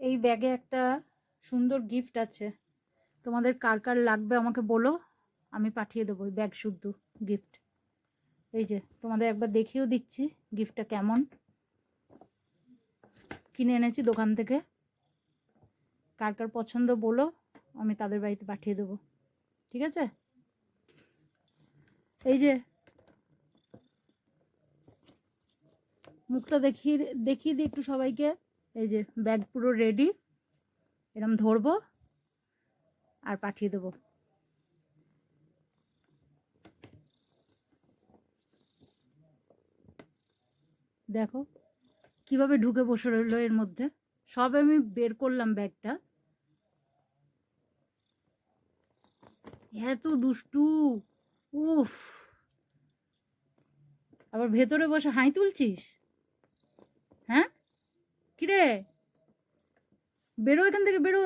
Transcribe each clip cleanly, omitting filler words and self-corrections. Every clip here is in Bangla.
এই ব্যাগে একটা সুন্দর গিফট আছে, তোমাদের কার কার লাগবে আমাকে বলো, আমি পাঠিয়ে দেবো ওই ব্যাগ শুদ্ধ গিফট। এই যে তোমাদের একবার দেখিয়েও দিচ্ছি গিফটটা কেমন, কিনে এনেছি দোকান থেকে। কার কার পছন্দ বলো, আমি তাদের বাড়িতে পাঠিয়ে দেবো, ঠিক আছে? এই যে মুখটা দেখিয়ে দেখিয়ে দিই একটু সবাইকে। এই যে ব্যাগ পুরো রেডি, এরকম ধরবো আর পাঠিয়ে দেবো। দেখো কিভাবে ঢুকে বসে রইলো এর মধ্যে, সব আমি বের করলাম ব্যাগটা। এত দুষ্টু, উফ! আবার ভেতরে বসে হাই তুলছিস, হ্যাঁ? কিরে, বেরো এখান থেকে, বেরো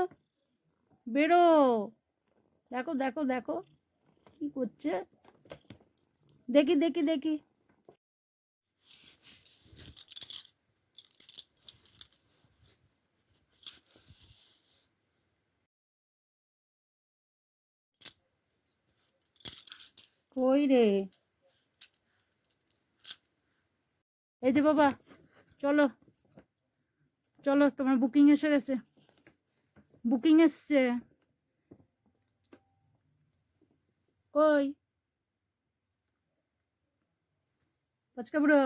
বেরো। দেখো দেখো দেখো কি করছে, দেখি দেখি দেখি। কই রে, এই যে বাবা, চলো চলো, তোমার বুকিং এসে গেছে, বুকিং এসছে। কই পচকা বুড়ো,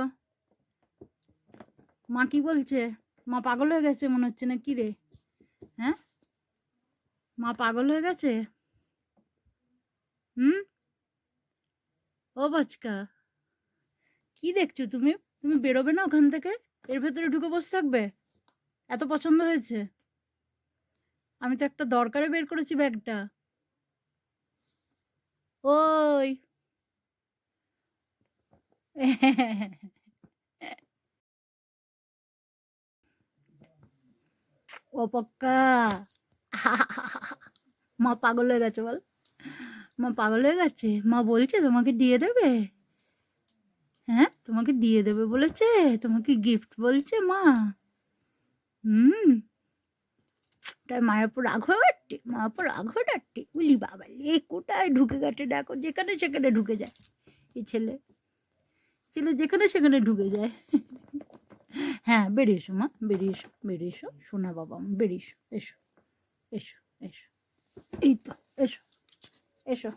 মা কি বলছে? মা পাগল হয়ে গেছে মনে হচ্ছে, না কি রে? হ্যাঁ, মা পাগল হয়ে গেছে? হুম? ও পচকা, কি দেখছো তুমি? তুমি বেরোবে না ওখান থেকে? এর ভেতরে ঢুকে বসে থাকবে? এত পছন্দ হয়েছে? আমি তো একটা দরকারে বের করেছি ব্যাগটা। ওই ও পক্কা, মা পাগল হয়ে গেছে বল, মা পাগল হয়ে গেছে। মা বলছে তোমাকে দিয়ে দেবে, হ্যাঁ তোমাকে দিয়ে দেবে বলেছে, তোমাকে গিফট বলছে মা। হুম, তাই মায়ের উপর রাগ হয়ে ডাকটি, মায়ের উপর রাগ হয়ে ডাকটি। বলি বাবা লে, কোথায় ঢুকে গেছে দেখো, যেখানে সেখানে ঢুকে যায় এই ছেলে, ছেলে যেখানে সেখানে ঢুকে যায়। হ্যাঁ, বেরিয়ে এসো মা, বেরিয়ে এসো, বেরিয়ে এসো সোনা বাবা, বেরিয়ে এসো, এসো এসো এসো, এই তো এসো, এসো।